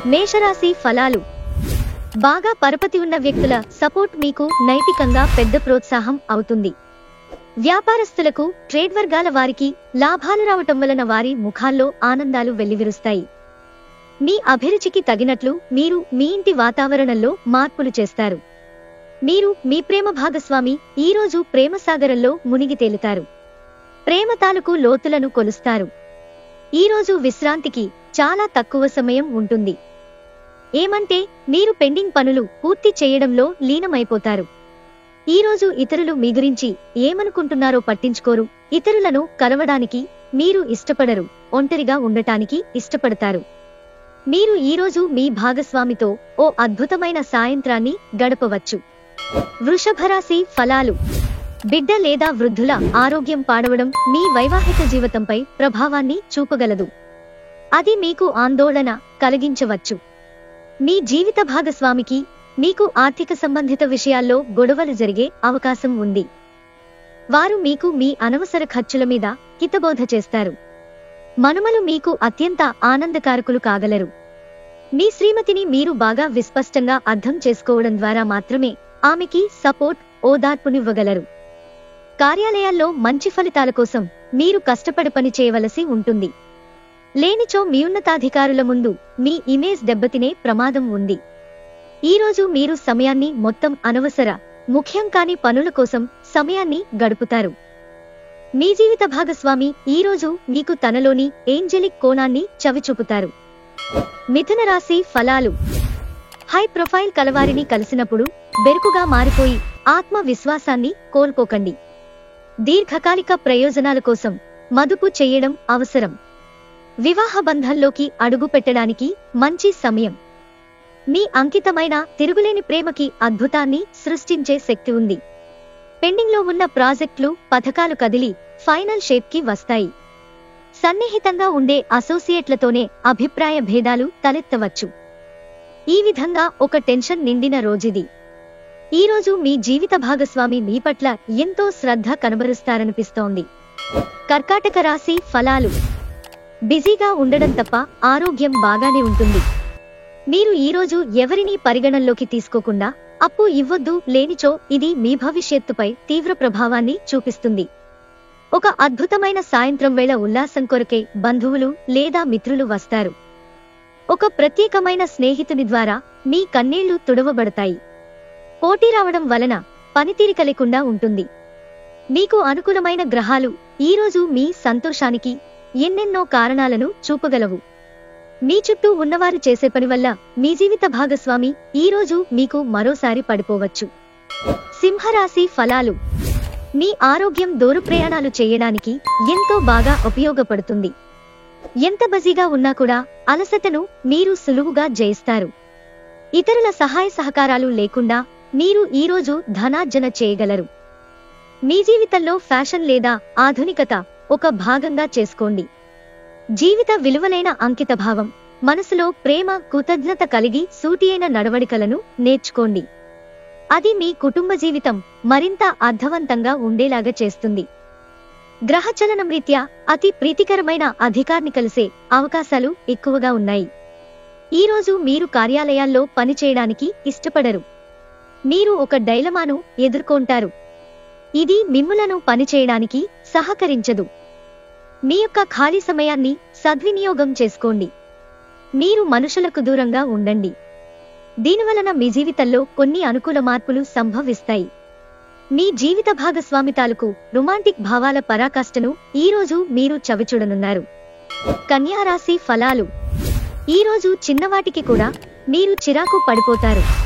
మేషరాశి ఫలాలు. బాగా పరపతి ఉన్న వ్యక్తుల సపోర్ట్ మీకు నైతికంగా పెద్ద ప్రోత్సాహం అవుతుంది. వ్యాపారస్తులకు, ట్రేడ్ వర్గాల వారికి లాభాలు రావటం వలన వారి ముఖాల్లో ఆనందాలు వెల్లివిరుస్తాయి. మీ అభిరుచికి తగినట్లు మీరు మీ ఇంటి వాతావరణంలో మార్పులు చేస్తారు. మీరు మీ ప్రేమ భాగస్వామి ఈరోజు ప్రేమసాగరంలో మునిగి తేలుతారు. ప్రేమ తాలూకు లోతులను కొలుస్తారు. ఈరోజు విశ్రాంతికి చాలా తక్కువ సమయం ఉంటుంది. ఏమంటే మీరు పెండింగ్ పనులు పూర్తి చేయడంలో లీనమైపోతారు. ఈరోజు ఇతరులు మీ గురించి ఏమనుకుంటున్నారో పట్టించుకోరు. ఇతరులను కలవడానికి మీరు ఇష్టపడరు. ఒంటరిగా ఉండటానికి ఇష్టపడతారు. మీరు ఈరోజు మీ భాగస్వామితో ఓ అద్భుతమైన సాయంత్రాన్ని గడపవచ్చు. వృషభరాశి ఫలాలు. బిడ్డ లేదా వృద్ధుల ఆరోగ్యం పాడవడం మీ వైవాహిక జీవితంపై ప్రభావాన్ని చూపగలదు. అది మీకు ఆందోళన కలిగించవచ్చు. మీ జీవిత భాగస్వామికి మీకు ఆర్థిక సంబంధిత విషయాల్లో గొడవలు జరిగే అవకాశం ఉంది. వారు మీకు మీ అనవసర ఖర్చుల మీద హితబోధ చేస్తారు. మనుమలు మీకు అత్యంత ఆనందకారకులు కాగలరు. మీ శ్రీమతిని మీరు బాగా విస్పష్టంగా అర్థం చేసుకోవడం ద్వారా మాత్రమే ఆమెకి సపోర్ట్, ఓదార్పునివ్వగలరు. కార్యాలయాల్లో మంచి ఫలితాల కోసం మీరు కష్టపడి పని చేయవలసి ఉంటుంది. లేనిచో మీ ఉన్నతాధికారుల ముందు మీ ఇమేజ్ దెబ్బతినే ప్రమాదం ఉంది. ఈరోజు మీరు సమయాన్ని మొత్తం అనవసర, ముఖ్యం కాని పనుల కోసం సమయాన్ని గడుపుతారు. మీ జీవిత భాగస్వామి ఈరోజు మీకు తనలోని ఏంజెలిక్ కోణాన్ని చవిచూపుతారు. మిథున రాశి ఫలాలు. హై ప్రొఫైల్ కలవారిని కలిసినప్పుడు బెరుకుగా మారిపోయి ఆత్మవిశ్వాసాన్ని కోల్పోకండి. దీర్ఘకాలిక ప్రయోజనాల కోసం మదుపు చేయడం అవసరం. వివాహ బంధంలోకి అడుగు పెట్టడానికి మంచి సమయం. మీ అంకితమైన తిరుగులేని ప్రేమకి అద్భుతాన్ని సృష్టించే శక్తి ఉంది. పెండింగ్లో ఉన్న ప్రాజెక్టులు, పథకాలు కదిలి ఫైనల్ షేప్కి వస్తాయి. సన్నిహితంగా ఉండే అసోసియేట్లతోనే అభిప్రాయ భేదాలు తలెత్తవచ్చు. ఈ విధంగా ఒక టెన్షన్ నిండిన రోజుది. ఈరోజు మీ జీవిత భాగస్వామి మీ పట్ల ఎంతో శ్రద్ధ కనబరుస్తారనిపిస్తోంది. కర్కాటక రాశి ఫలాలు. బిజీగా ఉండడం తప్ప ఆరోగ్యం బాగానే ఉంటుంది. మీరు ఈరోజు ఎవరినీ పరిగణనలోకి తీసుకోకుండా అప్పు ఇవ్వొద్దు. లేనిచో ఇది మీ భవిష్యత్తుపై తీవ్ర ప్రభావాన్ని చూపిస్తుంది. ఒక అద్భుతమైన సాయంత్రం వేళ ఉల్లాసం కొరకే బంధువులు లేదా మిత్రులు వస్తారు. ఒక ప్రత్యేకమైన స్నేహితుని ద్వారా మీ కన్నీళ్లు తుడవబడతాయి. పోటీ రావడం వలన పనితీరిక లేకుండా ఉంటుంది. మీకు అనుకూలమైన గ్రహాలు ఈరోజు మీ సంతోషానికి ఎన్నెన్నో కారణాలను చూపగలవు. మీ చుట్టూ ఉన్నవారు చేసే పని వల్ల మీ జీవిత భాగస్వామి ఈరోజు మీకు మరోసారి పడిపోవచ్చు. సింహరాశి ఫలాలు. మీ ఆరోగ్యం దూర ప్రయాణాలు చేయడానికి ఎంతో బాగా ఉపయోగపడుతుంది. ఎంత బిజీగా ఉన్నా కూడా అలసటను మీరు సులువుగా జయిస్తారు. ఇతరుల సహాయ సహకారాలు లేకుండా మీరు ఈరోజు ధనార్జన చేయగలరు. మీ జీవితంలో ఫ్యాషన్ లేదా ఆధునికత ఒక భాగంగా చేసుకోండి. జీవిత విలువలైన అంకితభావం, మనసులో ప్రేమ, కృతజ్ఞత కలిగి సూటియైన నడవడికలను నేర్చుకోండి. అది మీ కుటుంబ జీవితం మరింత అర్థవంతంగా ఉండేలాగా చేస్తుంది. గ్రహచలనం రీత్యా అతి ప్రీతికరమైన అధికారిని కలిసే అవకాశాలు ఎక్కువగా ఉన్నాయి. ఈరోజు మీరు కార్యాలయాల్లో పనిచేయడానికి ఇష్టపడరు. మీరు ఒక డైలమాను ఎదుర్కొంటారు. ఇది మిమ్ములను పనిచేయడానికి సహకరించదు. మీ యొక్క ఖాళీ సమయాన్ని సద్వినియోగం చేసుకోండి. మీరు మనుషులకు దూరంగా ఉండండి. దీనివలన మీ జీవితంలో కొన్ని అనుకూల మార్పులు సంభవిస్తాయి. మీ జీవిత భాగస్వామి తాలూకు రొమాంటిక్ భావాల పరాకాష్ఠను ఈరోజు మీరు చవిచూడనున్నారు. కన్యా రాశి ఫలాలు. ఈరోజు చిన్నవాటికి కూడా మీరు చిరాకు పడిపోతారు.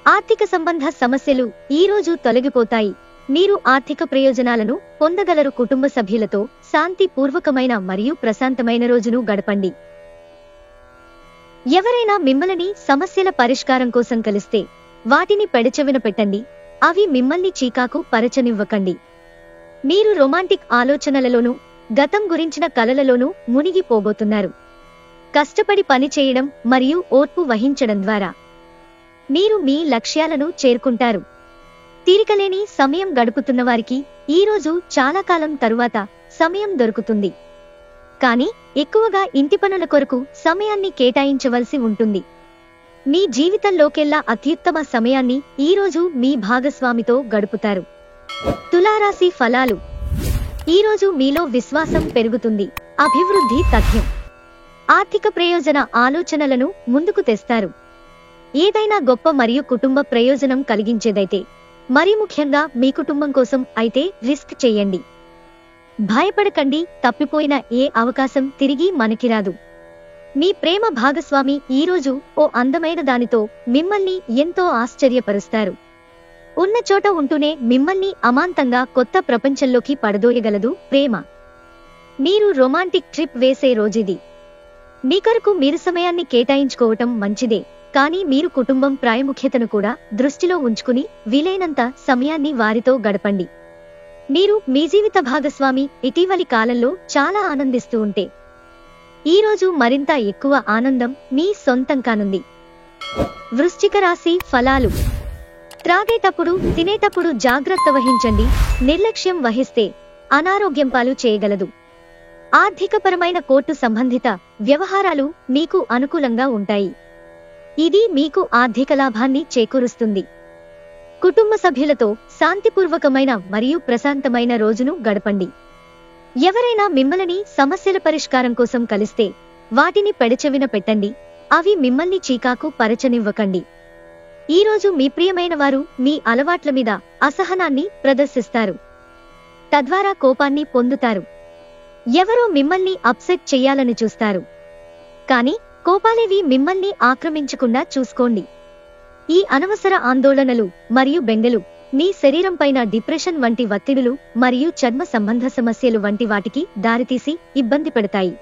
ఆర్థిక సంబంధ సమస్యలు ఈరోజు తొలగిపోతాయి. మీరు ఆర్థిక ప్రయోజనాలను పొందగలరు. కుటుంబ సభ్యులతో శాంతిపూర్వకమైన మరియు ప్రశాంతమైన రోజును గడపండి. ఎవరైనా మిమ్మల్ని సమస్యల పరిష్కారం కోసం కలిస్తే వాటిని పెడచెవిన పెట్టండి. అవి మిమ్మల్ని చీకాకు పరచనివ్వకండి. మీరు రొమాంటిక్ ఆలోచనలలోనూ గతం గురించిన కలలలోనూ మునిగిపోబోతున్నారు. కష్టపడి పని చేయడం మరియు ఓర్పు వహించడం ద్వారా మీరు మీ లక్ష్యాలను చేరుకుంటారు. తీరికలేని సమయం గడుపుతున్న వారికి ఈరోజు చాలా కాలం తరువాత సమయం దొరుకుతుంది. కానీ ఎక్కువగా ఇంటి పనుల కొరకు సమయాన్ని కేటాయించవలసి ఉంటుంది. మీ జీవితంలోకెల్లా అత్యుత్తమ సమయాన్ని ఈరోజు మీ భాగస్వామితో గడుపుతారు. తులారాశి ఫలాలు. ఈరోజు మీలో విశ్వాసం పెరుగుతుంది. అభివృద్ధి తథ్యం. ఆర్థిక ప్రయోజన ఆలోచనలను ముందుకు తెస్తారు. ఏదైనా గొప్ప మరియు కుటుంబ ప్రయోజనం కలిగించేదైతే, మరీ ముఖ్యంగా మీ కుటుంబం కోసం అయితే రిస్క్ చేయండి. భయపడకండి, తప్పిపోయిన ఏ అవకాశం తిరిగి మనకి రాదు. మీ ప్రేమ భాగస్వామి ఈరోజు ఓ అందమైన దానితో మిమ్మల్ని ఎంతో ఆశ్చర్యపరుస్తారు. ఉన్న చోట ఉంటూనే మిమ్మల్ని అమాంతంగా కొత్త ప్రపంచంలోకి పడదోయగలదు ప్రేమ. మీరు రొమాంటిక్ ట్రిప్ వేసే రోజుది. మీ కొరకు మీరు సమయాన్ని కేటాయించుకోవటం మంచిదే, కానీ మీరు కుటుంబం ప్రాముఖ్యతను కూడా దృష్టిలో ఉంచుకుని వీలైనంత సమయాన్ని వారితో గడపండి. మీరు మీ జీవిత భాగస్వామి ఇటీవలి కాలంలో చాలా ఆనందిస్తూ ఉంటే, ఈరోజు మరింత ఎక్కువ ఆనందం మీ సొంతం కానుంది. వృశ్చిక రాశి ఫలాలు. త్రాగేటప్పుడు తినేటప్పుడు జాగ్రత్త వహించండి. నిర్లక్ష్యం వహిస్తే అనారోగ్యం పాలు చేయగలదు. ఆర్థికపరమైన కోర్టు సంబంధిత వ్యవహారాలు మీకు అనుకూలంగా ఉంటాయి. ఇది మీకు ఆర్థిక లాభాన్ని చేకూరుస్తుంది. కుటుంబ సభ్యులతో శాంతిపూర్వకమైన మరియు ప్రశాంతమైన రోజును గడపండి. ఎవరైనా మిమ్మల్ని సమస్యల పరిష్కారం కోసం కలిస్తే వాటిని పెడచెవిన పెట్టండి. అవి మిమ్మల్ని చీకాకు పరచనివ్వకండి. ఈరోజు మీ ప్రియమైన వారు మీ అలవాట్ల మీద అసహనాన్ని ప్రదర్శిస్తారు. తద్వారా కోపాన్ని పొందుతారు. ఎవరో మిమ్మల్ని అప్సెట్ చెయ్యాలని చూస్తారు. కానీ కోపాలేవి మిమ్మల్ని ఆక్రమించకుండా చూసుకోండి. ఈ అనవసర ఆందోళనలు మరియు బెంగలు మీ శరీరంపైన డిప్రెషన్ వంటి ఒత్తిడులు మరియు చర్మ సంబంధ సమస్యలు వంటి వాటికి దారితీసి ఇబ్బంది పెడతాయి.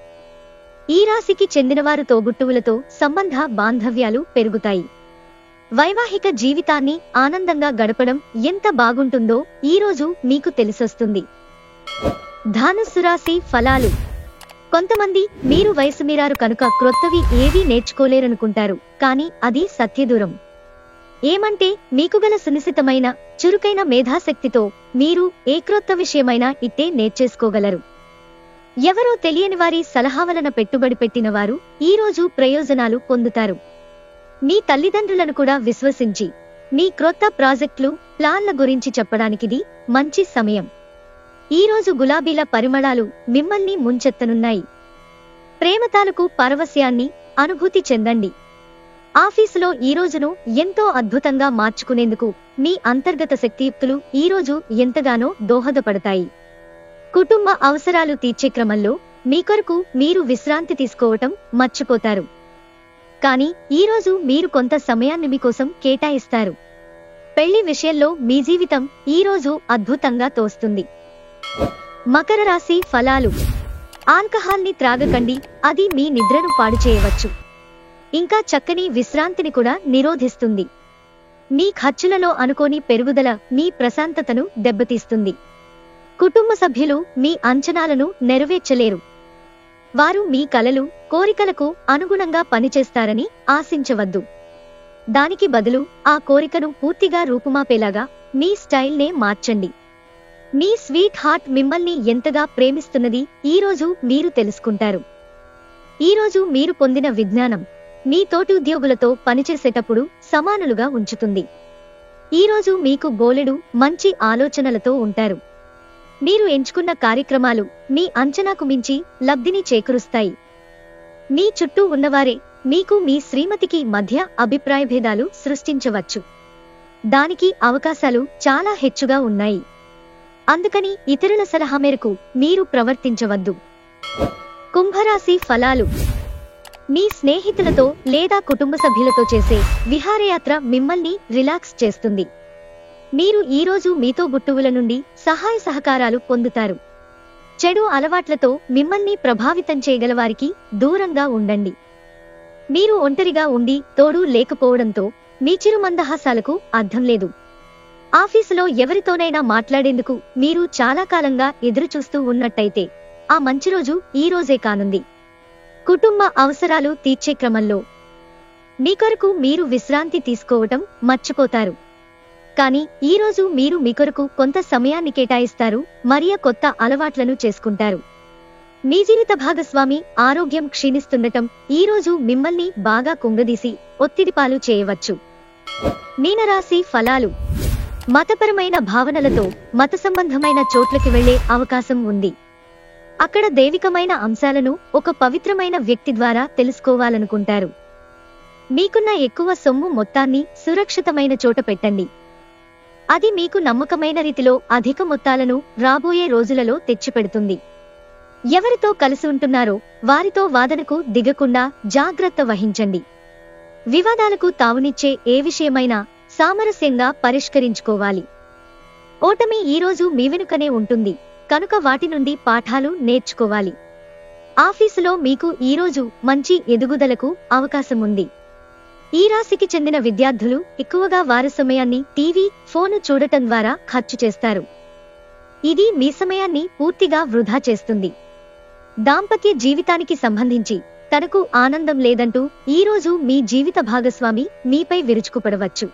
ఈ రాశికి చెందినవారు తోబుట్టువులతో సంబంధ బాంధవ్యాలు పెరుగుతాయి. వైవాహిక జీవితాన్ని ఆనందంగా గడపడం ఎంత బాగుంటుందో ఈరోజు మీకు తెలిసొస్తుంది. ధనుస్సు రాశి ఫలాలు. కొంతమంది మీరు వయసు మీరారు కనుక క్రొత్తవి ఏవీ నేర్చుకోలేరనుకుంటారు, కానీ అది సత్యదూరం. ఏమంటే మీకు గల సునిశితమైన చురుకైన మేధాశక్తితో మీరు ఏ క్రొత్త విషయమైనా ఇట్టే నేర్చేసుకోగలరు. ఎవరో తెలియని వారి సలహా వలన పెట్టుబడి పెట్టిన వారు ఈరోజు ప్రయోజనాలు పొందుతారు. మీ తల్లిదండ్రులను కూడా విశ్వసించి మీ క్రొత్త ప్రాజెక్టులు ప్లాన్ల గురించి చెప్పడానికిది మంచి సమయం. ఈరోజు గులాబీల పరిమళాలు మిమ్మల్ని ముంచెత్తనున్నాయి. ప్రేమ తాలూకు పరవశ్యాన్ని అనుభూతి చెందండి. ఆఫీసులో ఈ రోజును ఎంతో అద్భుతంగా మార్చుకునేందుకు మీ అంతర్గత శక్తియుక్తులు ఈరోజు ఎంతగానో దోహదపడతాయి. కుటుంబ అవసరాలు తీర్చే క్రమంలో మీ కొరకు మీరు విశ్రాంతి తీసుకోవటం మర్చిపోతారు. కానీ ఈరోజు మీరు కొంత సమయాన్ని మీకోసం కేటాయిస్తారు. పెళ్లి విషయంలో మీ జీవితం ఈరోజు అద్భుతంగా తోస్తుంది. మకర రాశి ఫలాలు. ఆల్కహాల్ని త్రాగకండి, అది మీ నిద్రను పాడు చేయవచ్చు. ఇంకా చక్కని విశ్రాంతిని కూడా నిరోధిస్తుంది. మీ ఖర్చులలో అనుకోని పెరుగుదల మీ ప్రశాంతతను దెబ్బతీస్తుంది. కుటుంబ సభ్యులు మీ అంచనాలను నెరవేర్చలేరు. వారు మీ కలలు, కోరికలకు అనుగుణంగా పనిచేస్తారని ఆశించవద్దు. దానికి బదులు ఆ కోరికను పూర్తిగా రూపుమాపేలాగా మీ స్టైల్నే మార్చండి. మీ స్వీట్ హార్ట్ మిమ్మల్ని ఎంతగా ప్రేమిస్తున్నది ఈరోజు మీరు తెలుసుకుంటారు. ఈరోజు మీరు పొందిన విజ్ఞానం మీ తోటి ఉద్యోగులతో పనిచేసేటప్పుడు సమానులుగా ఉంచుతుంది. ఈరోజు మీకు బోలెడు మంచి ఆలోచనలతో ఉంటారు. మీరు ఎంచుకున్న కార్యక్రమాలు మీ అంచనాకు మించి లబ్ధిని చేకూరుస్తాయి. మీ చుట్టూ ఉన్నవారే మీకు మీ శ్రీమతికి మధ్య అభిప్రాయ భేదాలు సృష్టించవచ్చు. దానికి అవకాశాలు చాలా హెచ్చుగా ఉన్నాయి. అందుకని ఇతరుల సలహా మేరకు మీరు ప్రవర్తించవద్దు. కుంభరాశి ఫలాలు. మీ స్నేహితులతో లేదా కుటుంబ సభ్యులతో చేసే విహారయాత్ర మిమ్మల్ని రిలాక్స్ చేస్తుంది. మీరు ఈరోజు మీతో బుట్టువుల నుండి సహాయ సహకారాలు పొందుతారు. చెడు అలవాట్లతో మిమ్మల్ని ప్రభావితం చేయగలవారికి దూరంగా ఉండండి. మీరు ఒంటరిగా ఉండి తోడు లేకపోవడంతో మీ చిరు మందహాసాలకు అర్థం లేదు. ఆఫీసులో ఎవరితోనైనా మాట్లాడేందుకు మీరు చాలా కాలంగా ఎదురుచూస్తూ ఉన్నట్టయితే ఆ మంచి రోజు ఈ రోజే కానుంది. కుటుంబ అవసరాలు తీర్చే క్రమంలో మీ కొరకు మీరు విశ్రాంతి తీసుకోవటం మర్చిపోతారు. కానీ ఈరోజు మీరు మీ కొరకు కొంత సమయాన్ని కేటాయిస్తారు, మరియ కొత్త అలవాట్లను చేసుకుంటారు. మీ జీవిత భాగస్వామి ఆరోగ్యం క్షీణిస్తుండటం ఈ రోజు మిమ్మల్ని బాగా కుంగదీసి ఒత్తిడిపాలు చేయవచ్చు. మీనరాశి ఫలాలు. మతపరమైన భావనలతో మత సంబంధమైన చోట్లకి వెళ్లే అవకాశం ఉంది. అక్కడ దైవికమైన అంశాలను ఒక పవిత్రమైన వ్యక్తి ద్వారా తెలుసుకోవాలనుకుంటారు. మీకున్న ఎక్కువ సొమ్ము మొత్తాన్ని సురక్షితమైన చోట పెట్టండి. అది మీకు నమ్మకమైన రీతిలో అధిక మొత్తాలను రాబోయే రోజులలో తెచ్చిపెడుతుంది. ఎవరితో కలిసి ఉంటున్నారో వారితో వాదనకు దిగకుండా జాగ్రత్త వహించండి. వివాదాలకు తావునిచ్చే ఏ విషయమైనా సామరస్యంగా పరిష్కరించుకోవాలి. ఓటమి ఈరోజు మీ వెనుకనే ఉంటుంది కనుక వాటి నుండి పాఠాలు నేర్చుకోవాలి. ఆఫీసులో మీకు ఈరోజు మంచి ఎదుగుదలకు అవకాశం ఉంది. ఈ రాశికి చెందిన విద్యార్థులు ఎక్కువగా వారి సమయాన్ని టీవీ, ఫోను చూడటం ద్వారా ఖర్చు చేస్తారు. ఇది మీ సమయాన్ని పూర్తిగా వృధా చేస్తుంది. దాంపత్య జీవితానికి సంబంధించి తనకు ఆనందం లేదంటూ ఈరోజు మీ జీవిత భాగస్వామి మీపై విరుచుకుపడవచ్చు.